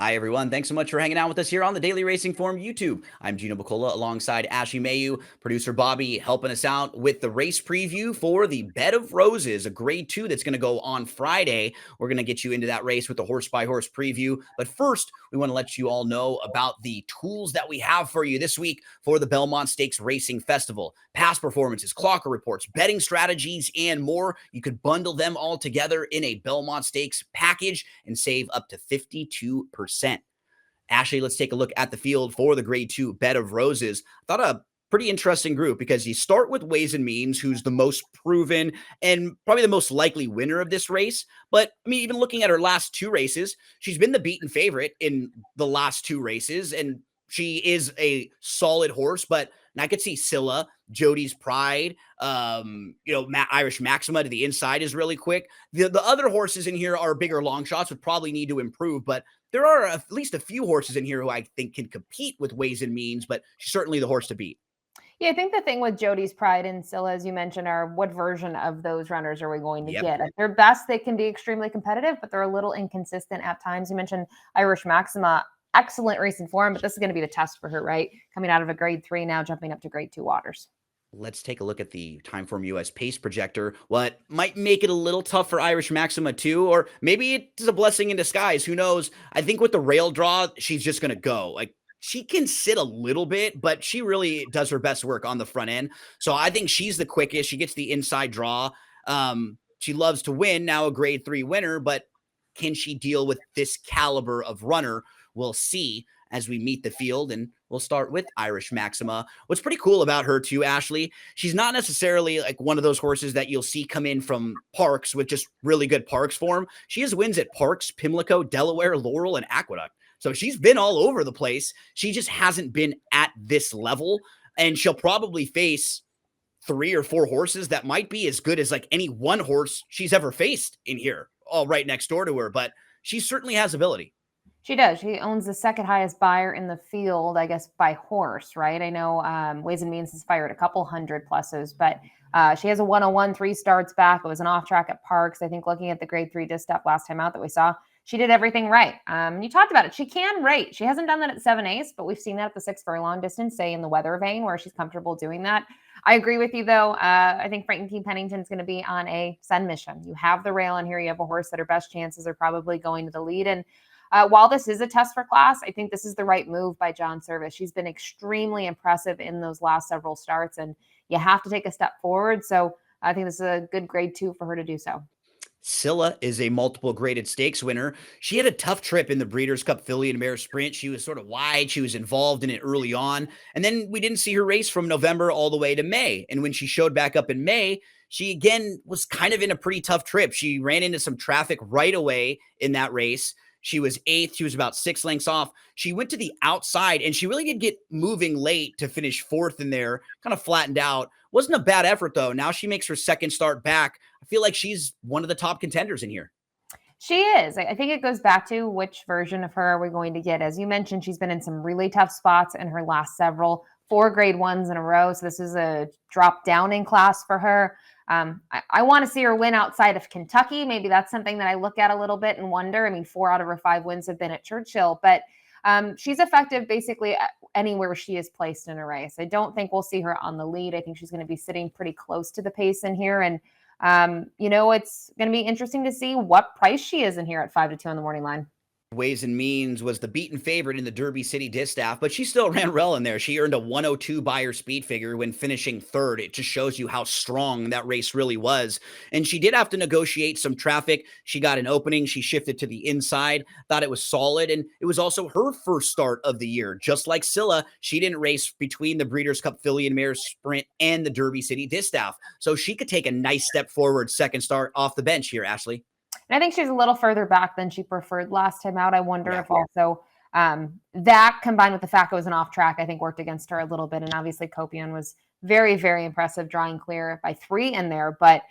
Hi, everyone. Thanks so much for hanging out with us here on the Daily Racing Form YouTube. I'm Gino Buccola alongside Ashley Mailloux, producer Bobby, helping us out with the race preview for the Bed of Roses, a grade 2 that's going to go on Friday. We're going to get you into that race with the horse-by-horse preview. But first, we want to let you all know about the tools that we have for you this week for the Belmont Stakes Racing Festival. Past performances, clocker reports, betting strategies, and more. You could bundle them all together in a Belmont Stakes package and save up to 52%. Ashley, let's take a look at the field for the grade 2 Bed of Roses. I thought a pretty interesting group because you start with Ways and Means, who's the most proven and probably the most likely winner of this race. But I mean, even looking at her last two races, she's been the beaten favorite in the last two races, and she is a solid horse. But I could see Scylla, Jody's Pride, Irish Maxima to the inside is really quick. The other horses in here are bigger long shots, would probably need to improve, but there are at least a few horses in here who I think can compete with Ways and Means, but she's certainly the horse to beat. Yeah, I think the thing with Jody's Pride and Scylla, as you mentioned, are what version of those runners are we going to Yep. get? At their best, they can be extremely competitive, but they're a little inconsistent at times. You mentioned Irish Maxima, excellent race in form, but this is going to be the test for her, right? Coming out of a grade 3 now, jumping up to grade 2 waters. Let's take a look at the Timeform US pace projector. What might make it a little tough for Irish Maxima too, or maybe it's a blessing in disguise. Who knows? I think with the rail draw, she's just going to go. Like, she can sit a little bit, but she really does her best work on the front end. So I think she's the quickest. She gets the inside draw. She loves to win, now a grade 3 winner, but can she deal with this caliber of runner? We'll see as we meet the field, and we'll start with Irish Maxima. What's pretty cool about her too, Ashley, she's not necessarily like one of those horses that you'll see come in from Parks with just really good Parks form. She has wins at Parks, Pimlico, Delaware, Laurel, and Aqueduct. So she's been all over the place. She just hasn't been at this level, and she'll probably face 3 or 4 horses that might be as good as like any one horse she's ever faced in here, all right next door to her. But she certainly has ability. She does. She owns the second highest buyer in the field, I guess, by horse, right? I know Ways and Means has fired a couple hundred pluses, but she has a 101, 3 starts back. It was an off track at Parks. I think looking at the grade 3 distaff last time out that we saw, she did everything right. You talked about it. She can rate. She hasn't done that at 7/8, but we've seen that at the 6 furlong distance, say in the weather vein, where she's comfortable doing that. I agree with you, though. I think Franklin Pennington's going to be on a send mission. You have the rail in here. You have a horse that her best chances are probably going to the lead. And while this is a test for class, I think this is the right move by John Service. She's been extremely impressive in those last several starts, and you have to take a step forward. So I think this is a good grade 2 for her to do so. Scylla is a multiple graded stakes winner. She had a tough trip in the Breeders' Cup Filly and Mare Sprint. She was sort of wide. She was involved in it early on. And then we didn't see her race from November all the way to May. And when she showed back up in May, she again was kind of in a pretty tough trip. She ran into some traffic right away in that race. She was 8th. She was about 6 lengths off. She went to the outside, and she really did get moving late to finish 4th in there, kind of flattened out. Wasn't a bad effort, though. Now she makes her second start back. I feel like she's one of the top contenders in here. She is. I think it goes back to which version of her are we going to get. As you mentioned, she's been in some really tough spots in her last several, 4 grade 1s in a row. So this is a drop down in class for her. I want to see her win outside of Kentucky. Maybe that's something that I look at a little bit and wonder. I mean, 4 out of her 5 wins have been at Churchill, but she's effective basically anywhere she is placed in a race. I don't think we'll see her on the lead. I think she's going to be sitting pretty close to the pace in here. And, it's going to be interesting to see what price she is in here at 5 to 2 on the morning line. Ways and Means was the beaten favorite in the Derby City Distaff, but she still ran well in there. She earned a 102 buyer speed figure when finishing 3rd. It just shows you how strong that race really was. And she did have to negotiate some traffic. She got an opening. She shifted to the inside, thought it was solid. And it was also her first start of the year. Just like Scylla, she didn't race between the Breeders' Cup Filly and Mare Sprint and the Derby City Distaff. So she could take a nice step forward second start off the bench here, Ashley. And I think she's a little further back than she preferred last time out. I wonder if also that combined with the fact it was an off track, I think worked against her a little bit. And obviously Copion was very, very impressive, drawing clear by 3 in there. But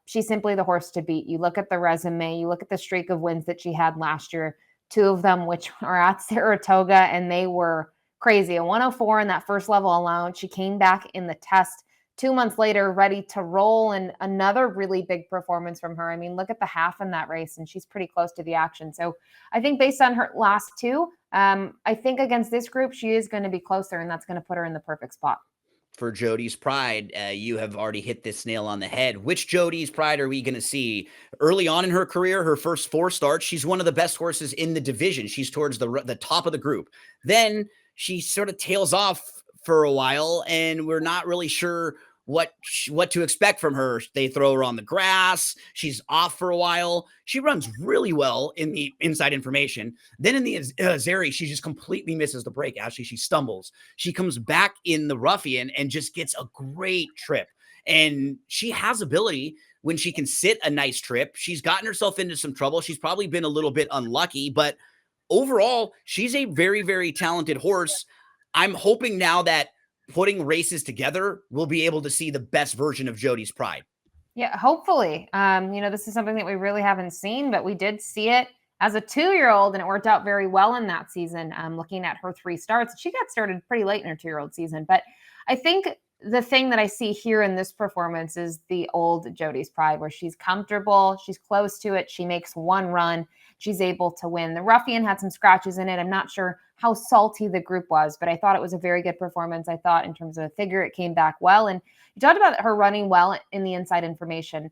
she's simply the horse to beat. You look at the resume, you look at the streak of wins that she had last year, 2 of them which are at Saratoga, and they were crazy. A 104 in that first level allowance. She came back in the test 2 months later, ready to roll, and another really big performance from her. I mean, look at the half in that race, and she's pretty close to the action. So I think based on her last two, I think against this group, she is going to be closer, and that's going to put her in the perfect spot. For Jody's Pride, you have already hit this nail on the head. Which Jody's Pride are we going to see? Early on in her career, her first 4 starts, she's one of the best horses in the division. She's towards the top of the group. Then she sort of tails off for a while, and we're not really sure what to expect from her. They throw her on the grass. She's off for a while. She runs really well in the inside information. Then in the Zeri, she just completely misses the break. Actually, she stumbles. She comes back in the Ruffian and just gets a great trip. And she has ability when she can sit a nice trip. She's gotten herself into some trouble. She's probably been a little bit unlucky, but overall, she's a very, very talented horse. I'm hoping now that putting races together, we'll be able to see the best version of Jody's Pride. Yeah, hopefully. This is something that we really haven't seen, but we did see it as a 2-year-old, and it worked out very well in that season. Looking at her 3 starts, she got started pretty late in her 2-year-old season. But I think the thing that I see here in this performance is the old Jody's Pride, where she's comfortable, she's close to it, she makes one run, she's able to win. The Ruffian had some scratches in it. I'm not sure how salty the group was, but I thought it was a very good performance. I thought in terms of a figure, it came back well. And you talked about her running well in the inside information.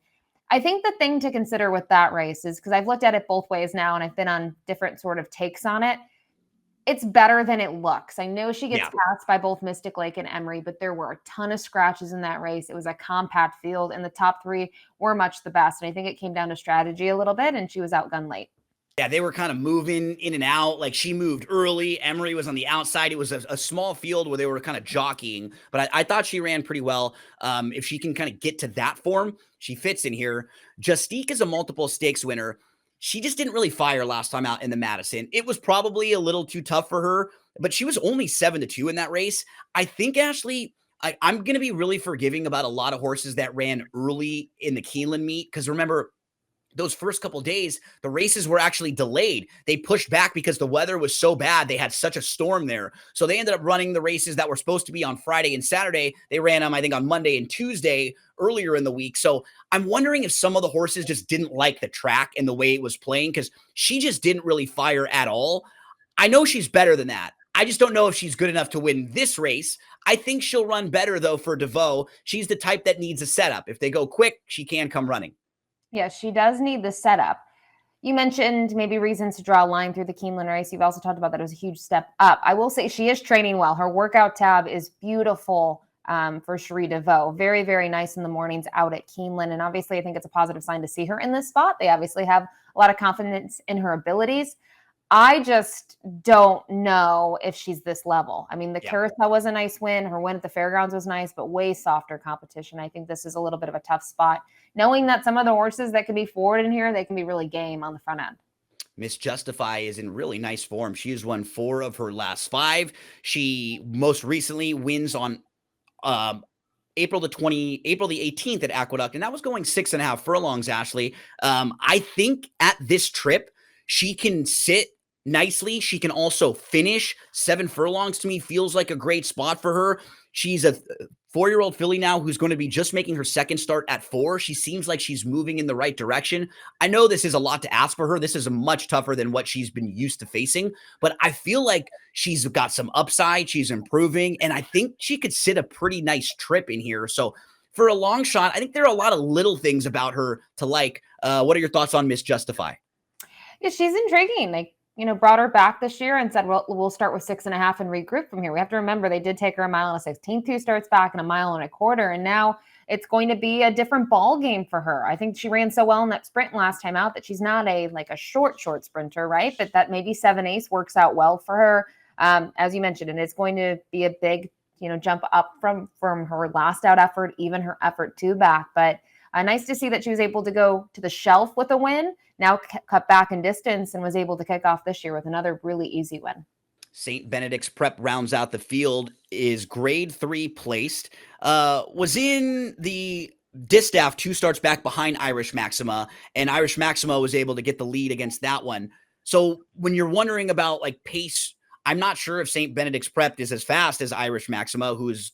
I think the thing to consider with that race is, because I've looked at it both ways now and I've been on different sort of takes on it, it's better than it looks. I know she gets passed by both Mystic Lake and Emery, but there were a ton of scratches in that race. It was a compact field, and the top 3 were much the best. And I think it came down to strategy a little bit, and she was outgunned late. Yeah, they were kind of moving in and out. Like, she moved early. Emery was on the outside. It was a small field where they were kind of jockeying, but I thought she ran pretty well. If she can kind of get to that form, she fits in here. Justique is a multiple stakes winner. She just didn't really fire last time out in the Madison. It was probably a little too tough for her, but she was only 7-2 in that race. I think, Ashley, I'm going to be really forgiving about a lot of horses that ran early in the Keeneland meet, because remember, those first couple days, the races were actually delayed. They pushed back because the weather was so bad. They had such a storm there. So they ended up running the races that were supposed to be on Friday and Saturday. They ran them, I think, on Monday and Tuesday earlier in the week. So I'm wondering if some of the horses just didn't like the track and the way it was playing, because she just didn't really fire at all. I know she's better than that. I just don't know if she's good enough to win this race. I think she'll run better, though, for DeVoe. She's the type that needs a setup. If they go quick, she can come running. Yeah, she does need the setup. You mentioned maybe reasons to draw a line through the Keeneland race. You've also talked about that it was a huge step up. I will say she is training well. Her workout tab is beautiful for Cherie DeVoe. Very, very nice in the mornings out at Keeneland. And obviously, I think it's a positive sign to see her in this spot. They obviously have a lot of confidence in her abilities. I just don't know if she's this level. I mean, the Carousel was a nice win. Her win at the Fairgrounds was nice, but way softer competition. I think this is a little bit of a tough spot, knowing that some of the horses that can be forward in here, they can be really game on the front end. Miss Justify is in really nice form. She has won 4 of her last 5. She most recently wins on April the 18th at Aqueduct, and that was going 6.5 furlongs, Ashley. I think at this trip, she can sit nicely. She can also finish. 7 furlongs to me feels like a great spot for her. She's a 4-year-old filly now who's going to be just making her second start at 4. She seems like she's moving in the right direction. I know this is a lot to ask for her. This is much tougher than what she's been used to facing, but I feel like she's got some upside. She's improving, and I think she could sit a pretty nice trip in here. So for a long shot, I think there are a lot of little things about her to like. What are your thoughts on Miss Justify? Yeah, she's intriguing. They, brought her back this year and said, well, we'll start with 6.5 and regroup from here. We have to remember they did take her 1.16 mile, 2 starts back, and 1.25 miles. And now it's going to be a different ball game for her. I think she ran so well in that sprint last time out that she's not a short sprinter, right? But that maybe 7/8 works out well for her. As you mentioned, and it's going to be a big, jump up from her last out effort, even her effort 2 back. But nice to see that she was able to go to the shelf with a win, now cut back in distance, and was able to kick off this year with another really easy win. St. Benedict's Prep rounds out the field, is grade 3 placed, was in the distaff 2 starts back behind Irish Maxima, and Irish Maxima was able to get the lead against that one. So when you're wondering about pace, I'm not sure if St. Benedict's Prep is as fast as Irish Maxima, who's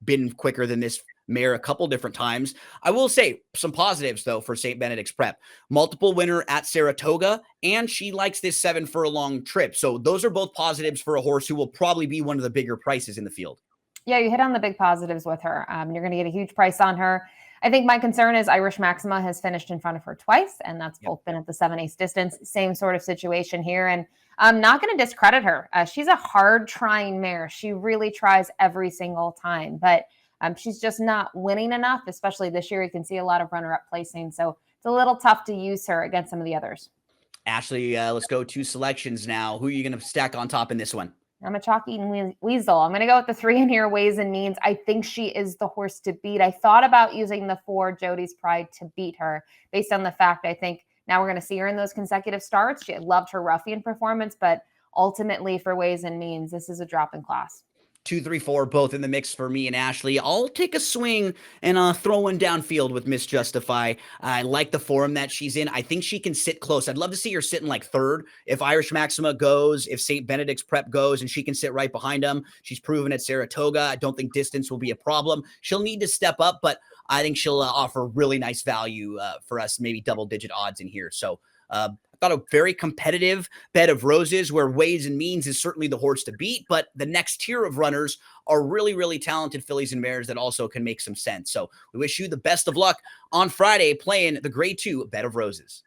been quicker than this mare a couple different times. I will say some positives, though, for St. Benedict's Prep. Multiple winner at Saratoga, and she likes this 7 furlong trip. So those are both positives for a horse who will probably be one of the bigger prices in the field. Yeah, you hit on the big positives with her. You're going to get a huge price on her. I think my concern is Irish Maxima has finished in front of her twice, and that's both been at the 7/8 distance. Same sort of situation here. And I'm not going to discredit her. She's a hard trying mare. She really tries every single time, but she's just not winning enough, especially this year. You can see a lot of runner-up placing. So it's a little tough to use her against some of the others. Ashley, let's go to selections now. Who are you going to stack on top in this one? I'm a chalk-eating weasel. I'm going to go with the 3 in here, Ways and Means. I think she is the horse to beat. I thought about using the 4, Jody's Pride, to beat her based on the fact I think now we're going to see her in those consecutive starts. She loved her ruffian performance, but ultimately for Ways and Means, this is a drop in class. 2, 3, 4, both in the mix for me and Ashley. I'll take a swing and throw one downfield with Miss Justify. I like the form that she's in. I think she can sit close. I'd love to see her sitting like third. If Irish Maxima goes, if St. Benedict's Prep goes, and she can sit right behind them. She's proven at Saratoga. I don't think distance will be a problem. She'll need to step up, but I think she'll offer really nice value for us, maybe double-digit odds in here. So I thought a very competitive bed of roses where Ways and Means is certainly the horse to beat, but the next tier of runners are really, really talented fillies and mares that also can make some sense. So we wish you the best of luck on Friday playing the Grade 2 bed of roses.